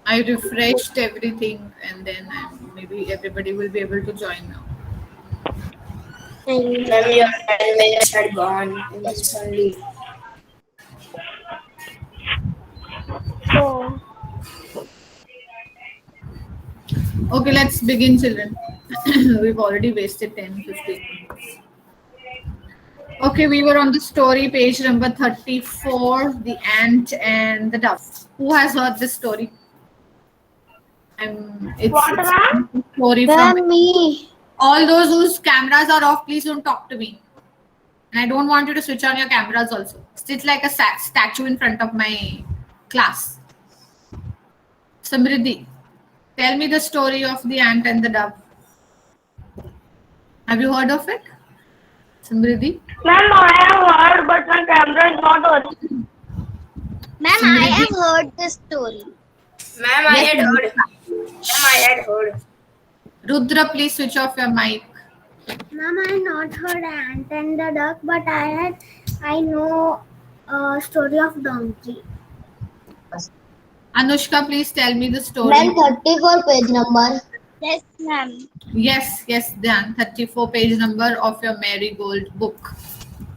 I refreshed everything and then maybe everybody will be able to join now. Ma'am, your 10 minutes had gone instantly. So, Okay, let's begin, children. We've already wasted 10-15 minutes. Okay, we were on the story page number 34, The Ant and the Dove. Who has heard this story? what It's ma'am? a story from Ma'am, me. all those whose cameras are off. Please don't talk to me. And I don't want you to switch on your cameras also. Sit like a statue in front of my class. Samriddhi, tell me the story of the ant and the dove. Have you heard of it? Samriddhi? Ma'am, I have heard, but my camera is not on. Ma'am, I Samriddhi? have heard this story. Ma'am, I Yes. had heard. Ma'am, I had heard. Rudra, please switch off your mic. Ma'am, I not heard ant and the duck, but I know a story of donkey. Anushka, please tell me the story. Ma'am, 34 page number. Yes, ma'am. Yes, Dan. 34 page number of your Marigold book.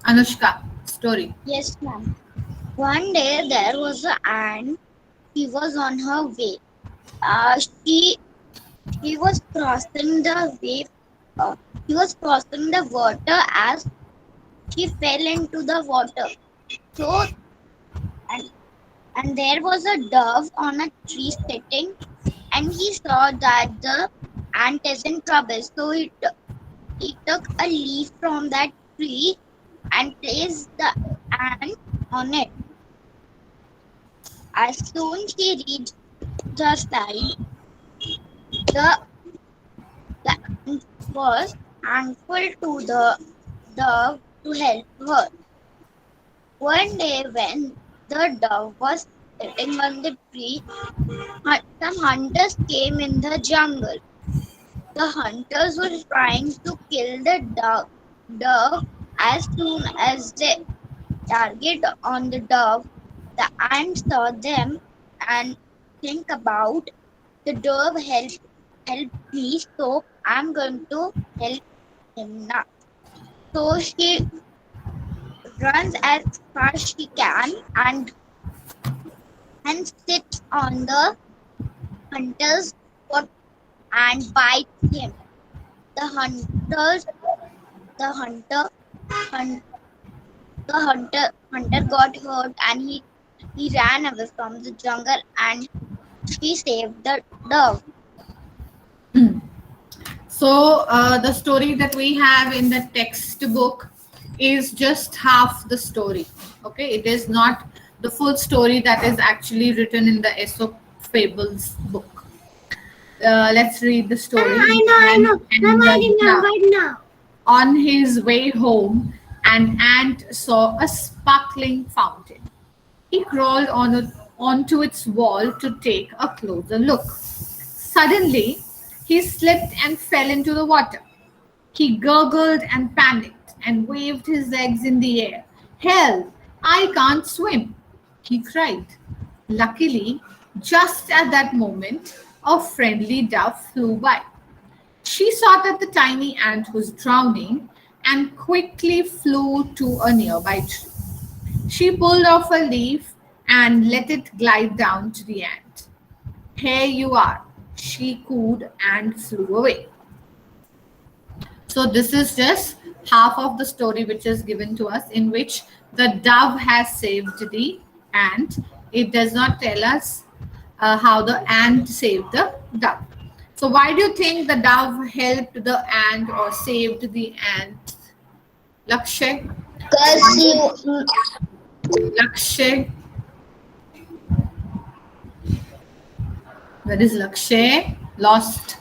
Anushka, story. Yes, ma'am. One day there was an ant. She was on her way. She was crossing the way. She was crossing the water as she fell into the water. So and there was a dove on a tree sitting, and he saw that the ant is in trouble. So he took a leaf from that tree and placed the ant on it. As soon she reached the side, the ant was thankful to the dove to help her. One day, when the dove was sitting on the tree, some hunters came in the jungle. The hunters were trying to kill the dove. As soon as they target on the dove, the ant saw them and think about the dove help me, so I'm going to help him now. So she runs as fast as she can and sits on the hunter's foot and bites him. The hunters the hunter hun- the hunter got hurt, and he ran away from the jungle, and she saved the dove. So the story that we have in the textbook is just half the story. Okay, it is not the full story that is actually written in the Aesop Fables book. Let's read the story. I know. Ma'am, I Yeah. remembered now. On his way home, an ant saw a sparkling fountain. He crawled onto its wall to take a closer look. Suddenly, he slipped and fell into the water. He gurgled and panicked and waved his legs in the air. Help! I can't swim! He cried. Luckily, just at that moment, a friendly dove flew by. She saw that the tiny ant was drowning and quickly flew to a nearby tree. She pulled off a leaf and let it glide down to the ant. Here you are, she cooed and flew away. So, this is just half of the story which is given to us, in which the dove has saved the ant. It does not tell us how the ant saved the dove. So, why do you think the dove helped the ant or saved the ant? Lakshay? Because Lakshay? Where is Lakshay? Lost.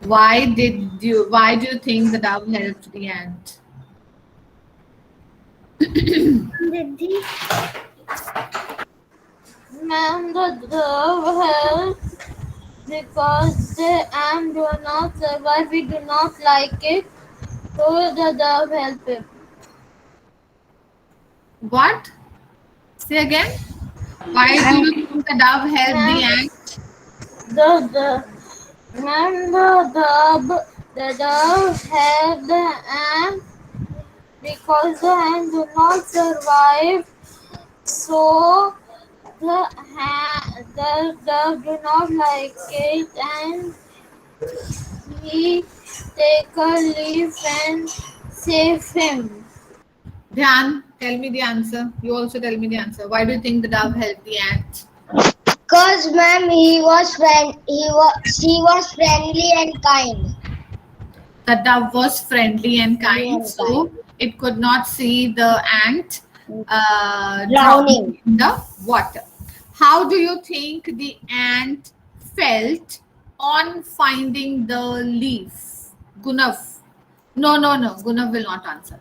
Why do you think the dove helped the ant? Riddhi, Ma'am, the dove helps because the ant do not survive. We do not like it, so the dove help him. What? Say again. Why do you think the dove helped the ant? Ma'am, the dove had the ant because the ant do not survive. So the dove do not like it, and he take a leaf and save him. Dhyan, tell me the answer. You also tell me the answer. Why do you think the dove helped the ant? Cause ma'am, she was friendly and kind. The dove was friendly and kind, and so it could not see the ant Drowning. in the water. How do you think the ant felt on finding the leaf? Gunav. No. Gunav will not answer.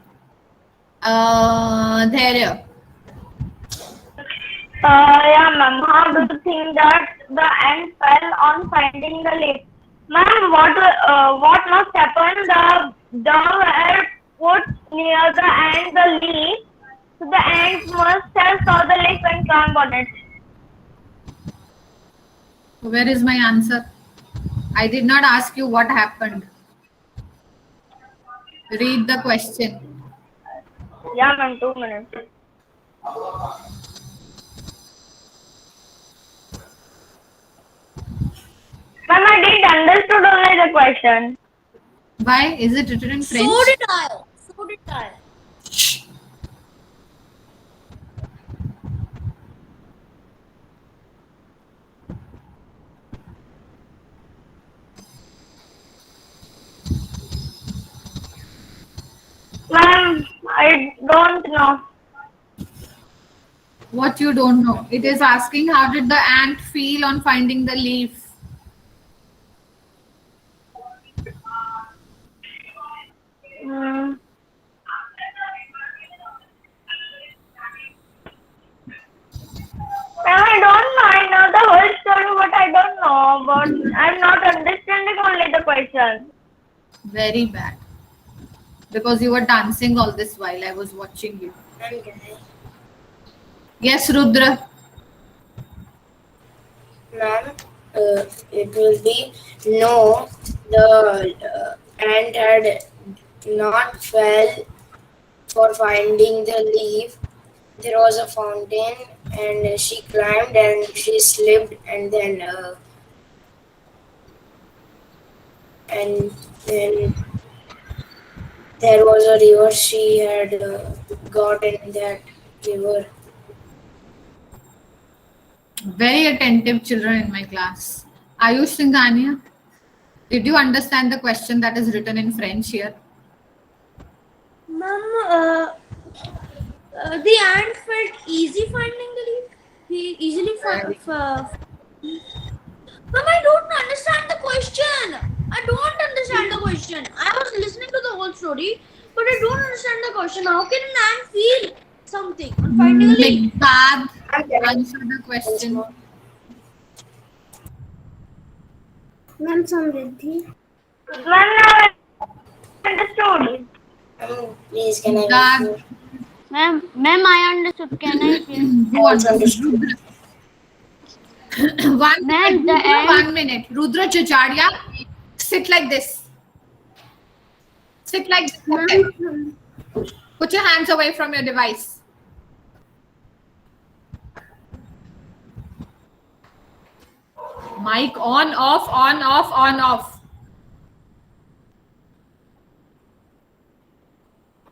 Dharya. Yeah, ma'am. How do you think that the ant fell on finding the leaf? Ma'am, what must happen? The dove had put near the ant the leaf, so the ant must have saw the leaf and climb on it. Where is my answer? I did not ask you what happened. Read the question. Yeah, ma'am. 2 minutes. Ma'am, I didn't understood only the question. Why? Is it written in French? So did I. Ma'am, I don't know. What you don't know? It is asking how did the ant feel on finding the leaf? Hmm. Ma'am, I don't know. I know the whole story, but I don't know. But I'm not understanding only the question. Very bad. Because you were dancing all this while I was watching you. Yes, Rudra. Ma'am, it will be no. The ant had not fell for finding the leaf. There was a fountain, and she climbed and she slipped, and then there was a river. She had got in that river. Very attentive children in my class. Ayush Singhania, did you understand the question that is written in French here? Ma'am, the ant felt easy finding the leaf. He easily found. Ma'am, I don't understand the question. I don't understand the question. I was listening to the whole story, but I don't understand the question. How can an ant feel something on finding a leaf? Megdad, answer the question. Ma'am, Samriddhi. Ma'am, now I understood. Please, can I? Megdad, Ma'am, I understood. Can I hear? who understood? One Ma'am, minute, the Rudra, ant- 1 minute. Rudra Jajaria, sit like this. Sit like this. Okay. Put your hands away from your device. Mic on, off, on, off, on, off.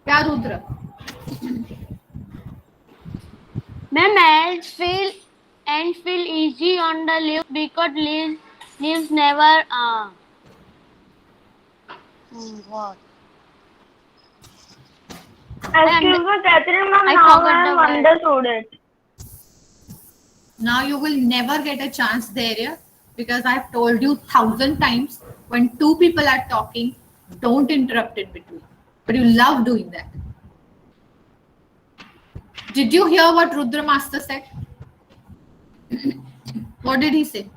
क्या Rudra? Ma'am, ants feel easy on the leaf because leaves never what? Excuse me, Catherine, ma'am, I now forgot I the have word. understood it. Now you will never get a chance there because I've told you 1,000 times when two people are talking, don't interrupt in between. But you love doing that. Did you hear what Rudra Master said? What did he say?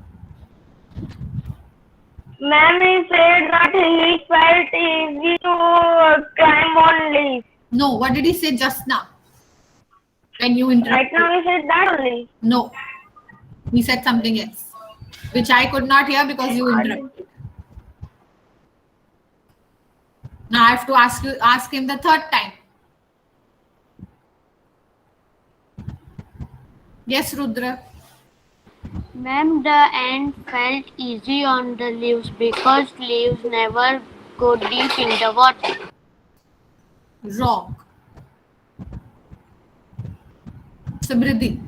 Ma'am, he said that he felt easy to climb on leaf. No, what did he say just now? When you interrupted? Right now he said that only. No. He said something else, which I could not hear because you interrupted. Now I have to ask him the third time. Yes, Rudra. Ma'am, the ant felt easy on the leaves because leaves never go deep in the water. Wrong. Samriddhi,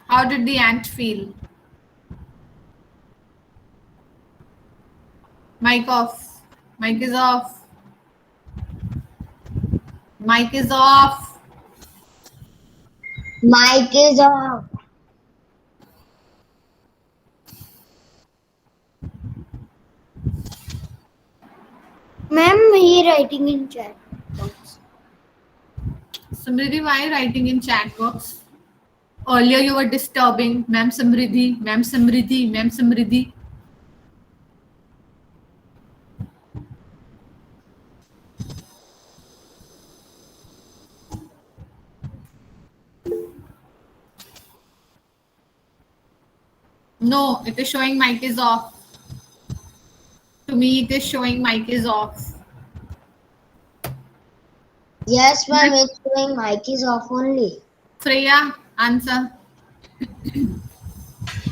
how did the ant feel? Mic off. Mic is off. Mic is off. Mic is off. Ma'am, he writing in chat box. Samriddhi, why are you writing in chat box? Earlier you were disturbing. Ma'am Samriddhi, Ma'am Samriddhi, Ma'am Samriddhi. No, it is showing mic is off. To me, it is showing mic is off. Yes, ma'am, it's showing mic is off only. Freya, answer.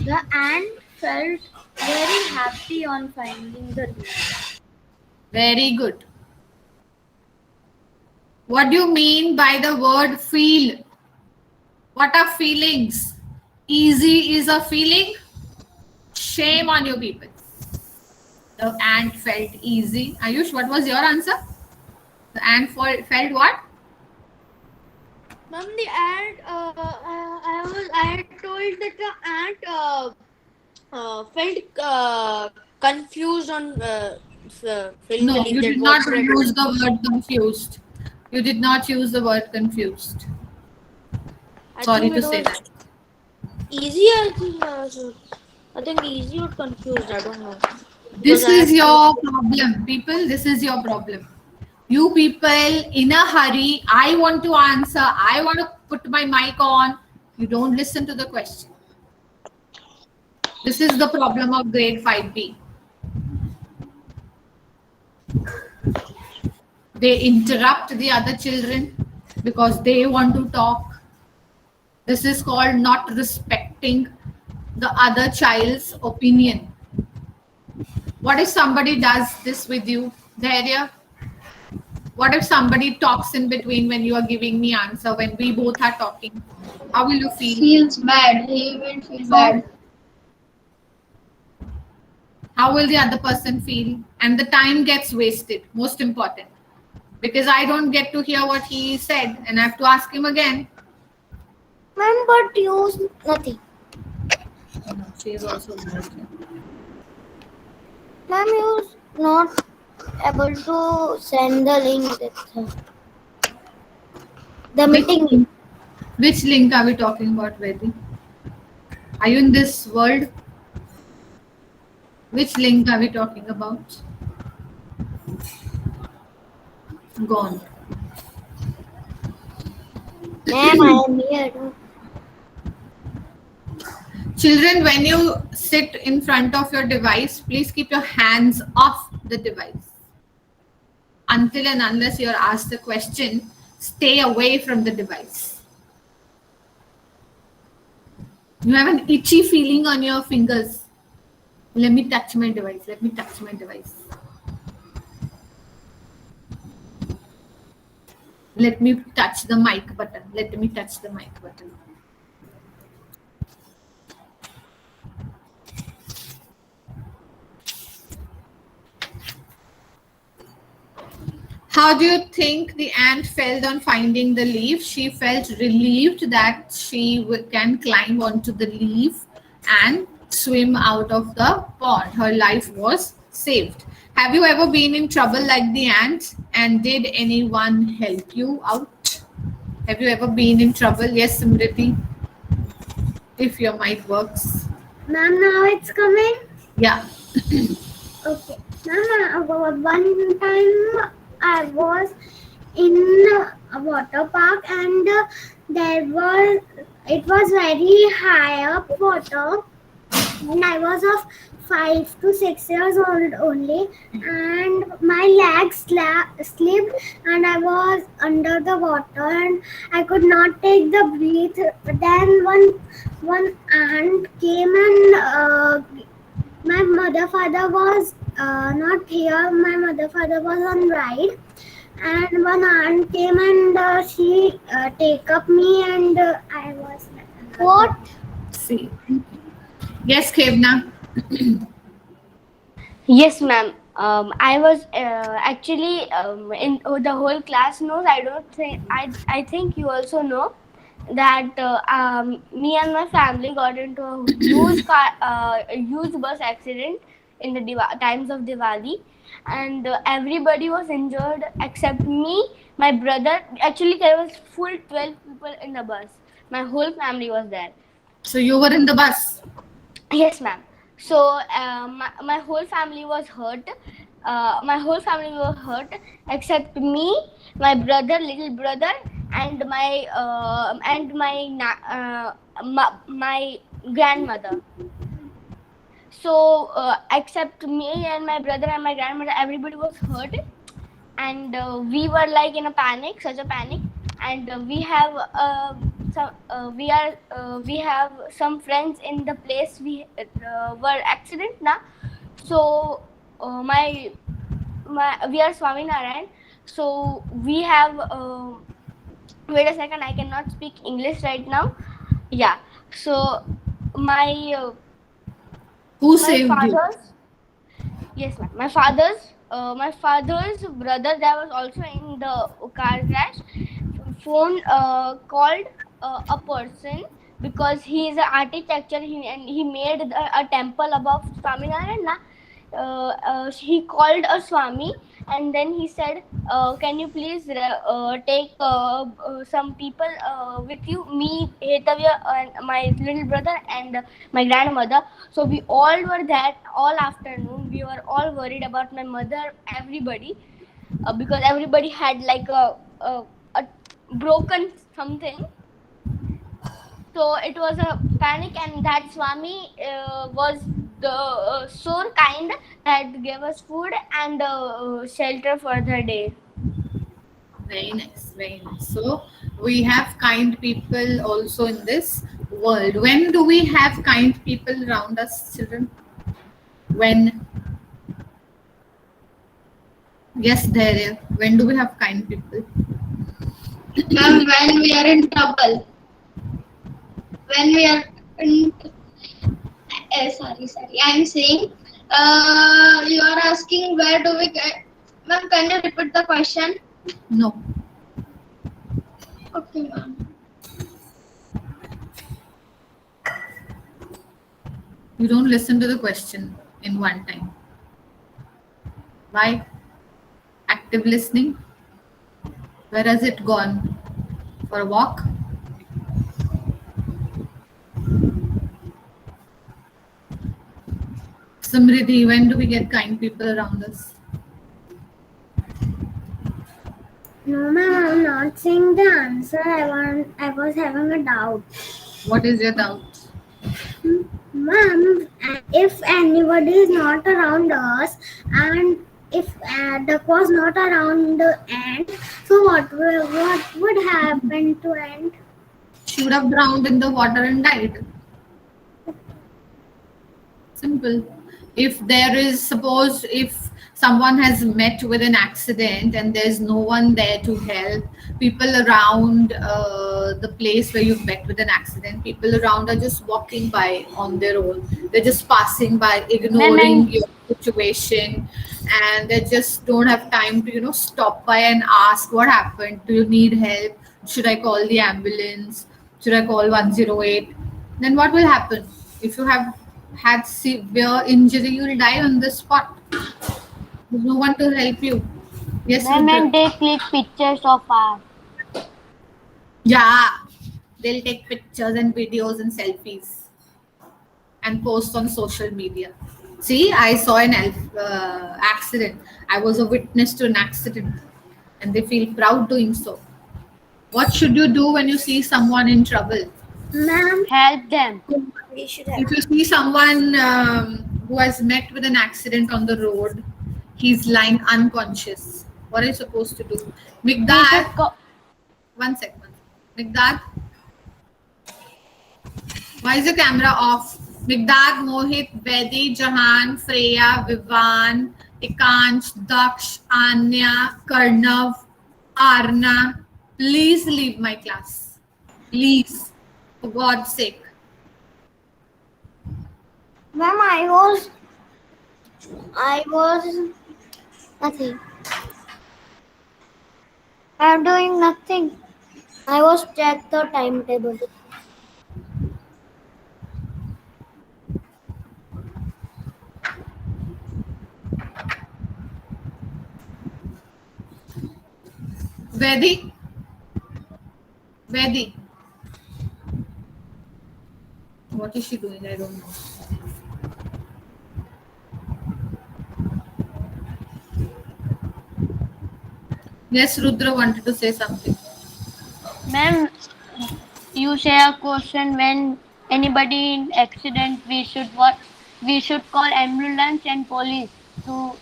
The ant felt very happy on finding the leaf. Very good. What do you mean by the word feel? What are feelings? Easy is a feeling? Shame on you people. The ant felt easy. Ayush, what was your answer? The ant felt what? Ma'am, the ant, I had told that the ant felt confused on filling No, the leaf. you that did not water- use the word confused. You did not use the word confused. I Sorry think to it say was that. Easy, I think easy or confused, I don't know. This Because I is had your problem, people. This is your problem. You people in a hurry. I want to answer. I want to put my mic on. You don't listen to the question. This is the problem of grade 5B. They interrupt the other children because they want to talk. This is called not respecting the other child's opinion. What if somebody does this with you, Dhairya? What if somebody talks in between when you are giving me answer, when we both are talking? How will you feel? Feels bad. He will feel bad. How will the other person feel? And the time gets wasted, most important. Because I don't get to hear what he said and I have to ask him again. Ma'am, but use nothing. She is also Ma'am, you not able to send the link. That's all. The meeting link. Which link are we talking about, Vedi? Are you in this world? Which link are we talking about? Gone. Ma'am, I am here. Children, when you sit in front of your device, please keep your hands off the device. Until and unless you're asked a question, stay away from the device. You have an itchy feeling on your fingers. Let me touch my device. Let me touch my device. Let me touch the mic button. Let me touch the mic button. How do you think the ant felt on finding the leaf? She felt relieved that she can climb onto the leaf and swim out of the pond. Her life was saved. Have you ever been in trouble like the ant? And did anyone help you out? Have you ever been in trouble? Yes, Simriti. If your mic works. Ma'am, now it's coming. Yeah. Okay. Ma'am, one time I was in a water park and it was very high up water and I was of 5 to 6 years old only, and my legs slipped, and I was under the water, and I could not take the breath. Then one aunt came, and my mother father was not here. My mother father was on ride, and one aunt came, and she take up me, and I was What? See. Yes, Khevna. Yes, ma'am. I was actually in the whole class knows. I don't think I think you also know that me and my family got into a huge bus accident in the times of Diwali, and everybody was injured except me, my brother. Actually, there was full 12 people in the bus. My whole family was there. So you were in the bus. Yes, ma'am. So my whole family was hurt. My whole family was hurt except me, my brother, little brother, and my grandmother. So except me and my brother and my grandmother, everybody was hurt, and we were like in a panic, such a panic, and we have we have some friends in the place we were accident na. So we are Swaminarayan. So we have wait a second, I cannot speak English right now. Yeah. So my Who my saved you? father's yes, ma'am. My father's brother, that was also in the car crash. Phone called a person because he is an architecture, and he made a temple above Swaminarayan. He called a Swami, and then he said, can you please take some people with you, me, Hetavya, and my little brother, and my grandmother. So we all were there all afternoon. We were all worried about my mother, everybody, because everybody had like a broken something. So it was a panic, and that Swami was the so kind that gave us food and shelter for the day. Very nice, very nice. So we have kind people also in this world. When do we have kind people around us, children? When? Yes, there. When do we have kind people? Ma'am, when we are in trouble. When we are in sorry. I'm saying you are asking where do we get. Ma'am, can you repeat the question? No. Okay, ma'am. You don't listen to the question in one time. Why? Active listening. Where has it gone? For a walk? Samriddhi, when do we get kind people around us? No, ma'am, I'm not saying the answer. I was having a doubt. What is your doubt? Ma'am, if anybody is not around us, and if duck was not around the ant, so what would happen to ant? She would have drowned in the water and died. Simple. If there is, suppose if someone has met with an accident and there's no one there to help, people around the place where you've met with an accident, people around are just walking by on their own. They're just passing by, ignoring your situation, and they just don't have time to, stop by and ask what happened. Do you need help? Should I call the ambulance? Should I call 108? Then what will happen? If you have had severe injury, you will die on the spot. There's no one to help you. Yes, Ma'am, Rudra? and they click pictures of us. Yeah, they'll take pictures and videos and selfies and post on social media. See, I saw an accident. I was a witness to an accident, and they feel proud doing so. What should you do when you see someone in trouble? Ma'am, Help them. we should help. If you see someone who has met with an accident on the road, he's lying unconscious. What are you supposed to do? Miqdad, one second. Miqdad, why is your camera off? Miqdad, Mohit, Vedi, Jahan, Freya, Vivan, Ikansh, Daksh, Anya, Karnav, Arna, please leave my class. Please, for God's sake. Ma'am, I was nothing. I'm doing nothing. I was checked the timetable. Vedi? Vedi? What is she doing? I don't know. Yes, Rudra wanted to say something. Ma'am, you say a question when anybody in accident, we should what? We should call ambulance and police to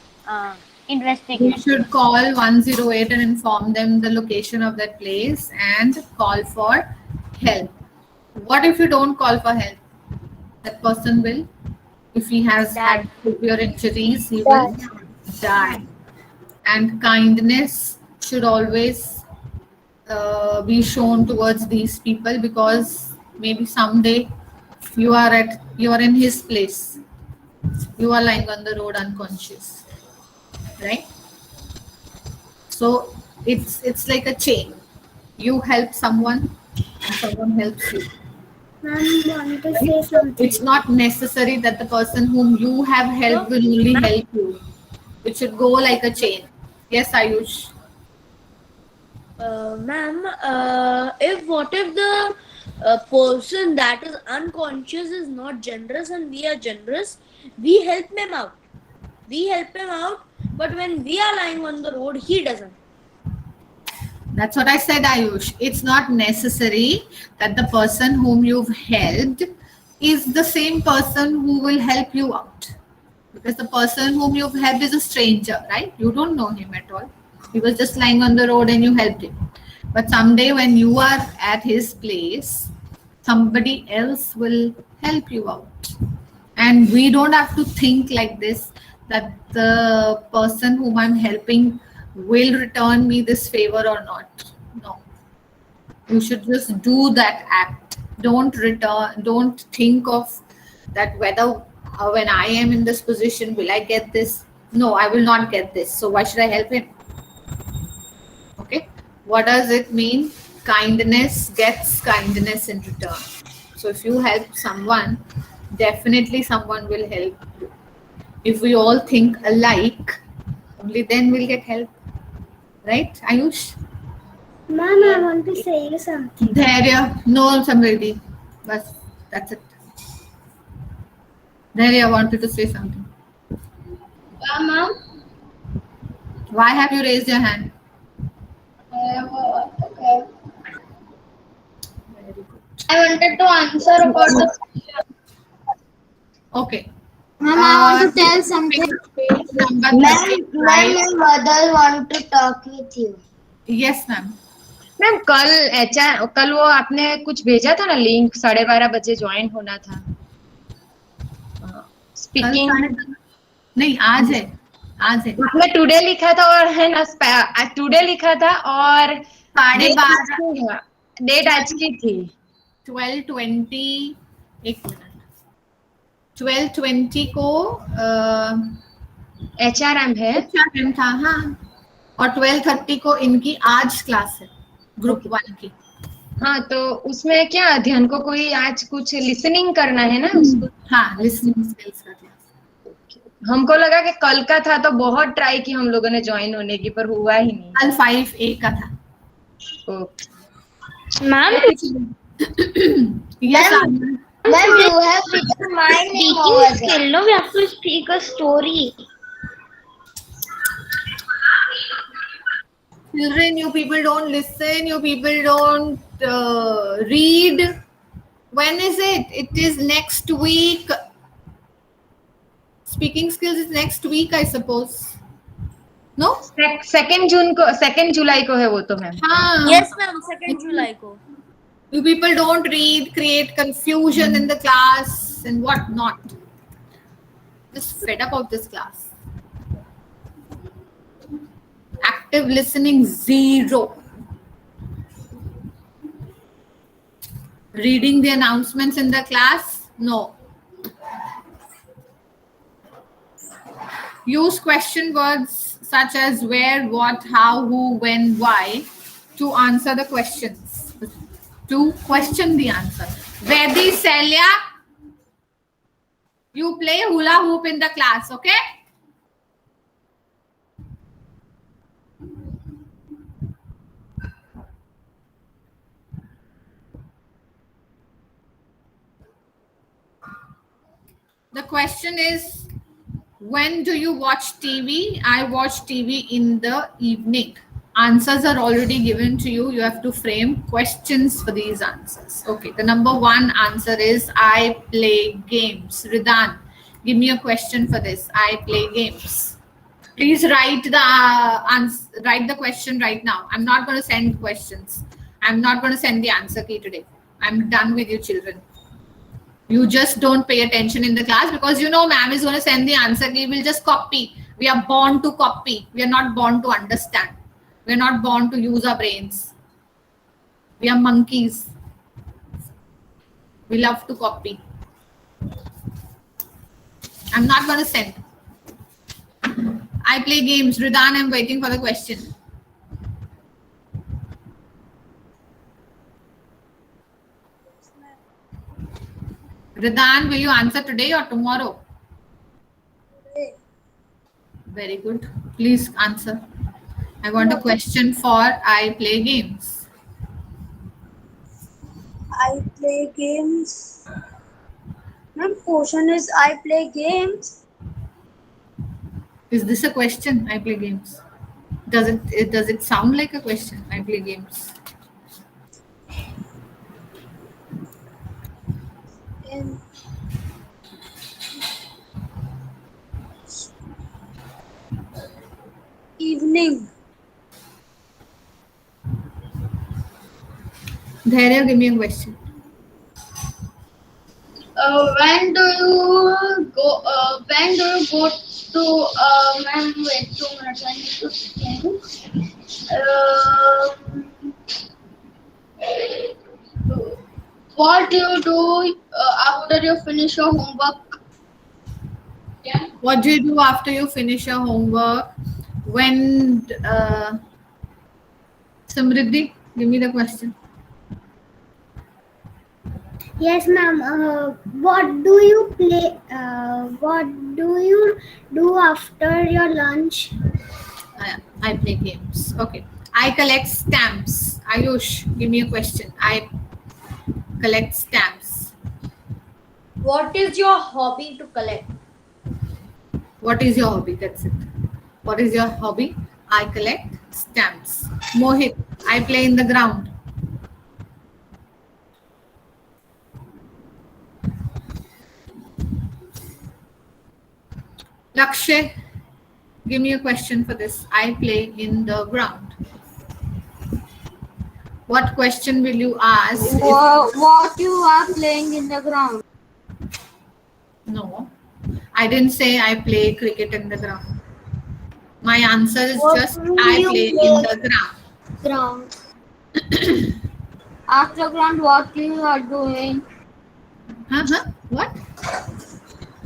investigate. You should call 108 and inform them the location of that place and call for help. What if you don't call for help? That person will, if he has had severe injuries, he will die. And kindness should always be shown towards these people, because maybe someday you are in his place. You are lying on the road unconscious, right? So it's like a chain. You help someone and someone helps you. Ma'am, want to say something. It's not necessary that the person whom you have helped will only help you. It should go like a chain. Yes, Ayush. Ma'am, what if the person that is unconscious is not generous and we are generous, we help him out. But when we are lying on the road, he doesn't. That's what I said, Ayush. It's not necessary that the person whom you've helped is the same person who will help you out. Because the person whom you've helped is a stranger, right? You don't know him at all. He was just lying on the road and you helped him. But someday when you are at his place, somebody else will help you out. And we don't have to think like this, that the person whom I'm helping will return me this favor or not. No. You should just do that act. Don't think of that whether when I am in this position, will I get this? No, I will not get this. So why should I help him? Okay. What does it mean? Kindness gets kindness in return. So if you help someone, definitely someone will help you. If we all think alike, only then we'll get help. Right, Ayush? Ma'am, I want to say you something. Dhairya, no, Samriddhi. Bas, that's it. Dhairya wanted to say something. Ma'am, Why have you raised your hand? okay. Very good. I wanted to answer about the question. Okay. Ma'am, I want to tell something. Page number Ma'am, 35. my mother want to talk with you. Yes, ma'am. Ma'am कल वो आपने कुछ भेजा था ना link 12:30 बजे join होना था स्पीकिंग नहीं, आज है आपने टुडे लिखा था और है ना टुडे लिखा था और 12:30 डेट आज की थी 12:20 एक मिनट 12:20 को HRM है HRM था, हाँ, और 12:30 को इनकी आज क्लास है ग्रुप 1 की। हाँ, तो उसमें क्या अध्ययन को कोई आज कुछ लिसनिंग करना है ना उसको? हाँ, लिसनिंग स्किल्स का क्लास। हमको लगा कि कल का था तो बहुत ट्राई की हम लोगों ने ज्वाइन होने की, पर हुआ ही नहीं। कल 5A का था। Ma'am, yes, Ma'am, you have written my name over there. skill, no, we have to speak a story. children, you people don't listen, you people don't read. When is it? It is next week. Speaking skills is next week, I suppose. No? 2 जून को 2 जुलाई को है वो तो ma'am. हाँ. Yes, ma'am. 2 July को. You people don't read, create confusion in the class and what not. Just fed up of this class. Active listening, 0. Reading the announcements in the class, no. Use question words such as where, what, how, who, when, why to answer the questions. To question the answer. Vedi, Celia, you play hula hoop in the class, okay? The question is, when do you watch TV? I watch TV in the evening. Answers are already given to you. You have to frame questions for these answers. Okay, the number 1 answer is I play games. Ridan, give me a question for this. I play games. Please write the question right now. I'm not going to send questions. I'm not going to send the answer key today. I'm done with you children. You just don't pay attention in the class because you know ma'am is going to send the answer key. We'll just copy. We are born to copy. We are not born to understand. We are not born to use our brains. We are monkeys. We love to copy. I'm not going to send. I play games. Ridan, I'm waiting for the question. Ridan, will you answer today or tomorrow? Today. Very good. Please answer. I want a question for I play games. I play games. Ma'am, question is I play games. Is this a question? I play games. Does it sound like a question? I play games. In evening. Dhairya, give me a question. When do you go? When do you go to? Ma'am, wait 2 minutes. I need to think. What do you do after you finish your homework? Yeah. What do you do after you finish your homework? When Samriddhi, give me the question. Yes, ma'am. What do you play? What do you do after your lunch? I play games. Okay. I collect stamps. Ayush, give me a question. I collect stamps. What is your hobby to collect? What is your hobby? That's it. What is your hobby? I collect stamps. Mohit, I play in the ground. Lakshay, give me a question for this. I play in the ground. What question will you ask? What you are playing in the ground? No, I didn't say I play cricket in the ground. My answer is What just do I you play play? in the ground. Ground. After ground, what you are doing? What?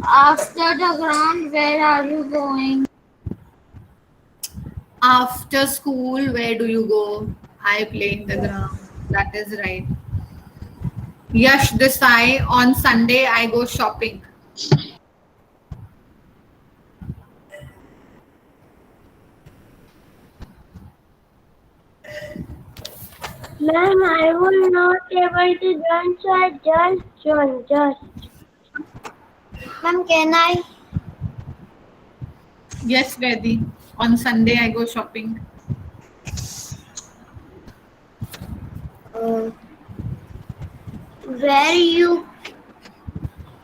After the ground, where are you going? After school, where do you go? I play in the ground. That is right. Yash Desai, on Sunday I go shopping. Ma'am, I was not able to join, so I just joined. Ma'am, can I? Yes, Vedi. On Sunday I go shopping. Where you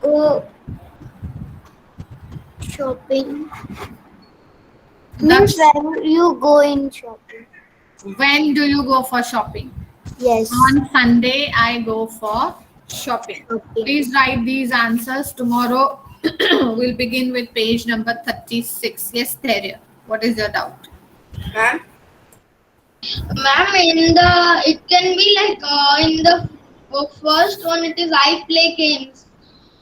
go shopping? Means where you go in shopping. When do you go for shopping? Yes. On Sunday, I go for shopping. Please write these answers. Tomorrow, we'll begin with page number 36. Yes, Theria, what is your doubt? Ma'am? Ma'am, in the it can be like in the first one it is I play games.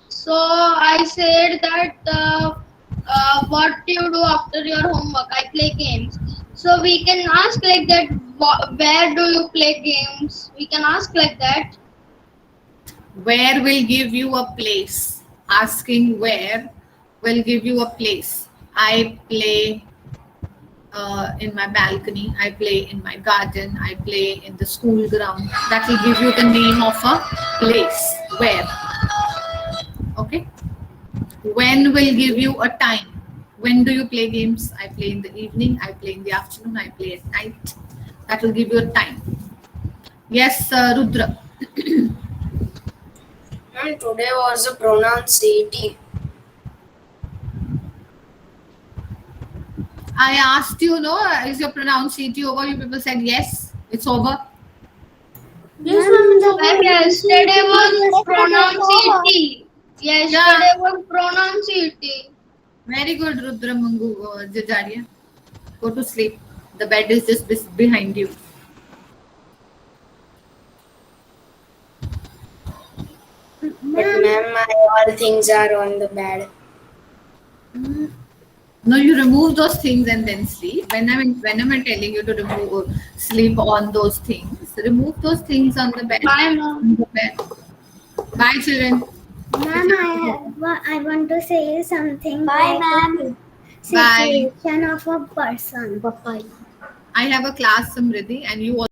So I said that what do you do after your homework? I play games. So we can ask like that. Where do you play games? We can ask like that. Where will give you a place. Asking where will give you a place. I play in my balcony, I play in my garden, I play in the school ground. That will give you the name of a place. Where? Okay. When will give you a time. When do you play games? I play in the evening, I play in the afternoon, I play at night. That will give you a time. Yes, Rudra. Ma'am, today was the pronoun CT. I asked you, no, is your pronoun CT over? You people said yes, it's over. Yes, ma'am. Yesterday was pronoun CT. Yesterday was pronoun CT. Very good, Rudra Mangu Jajaria. Go to sleep. The bed is just behind you. But ma'am, all things are on the bed. No, you remove those things and then sleep. When I'm telling you to remove sleep on those things, remove those things on the bed. Bye, ma'am. Bye, children. Ma'am, I want to say something. Bye, ma'am. Situation of a person. I have a class, Samriddhi, and you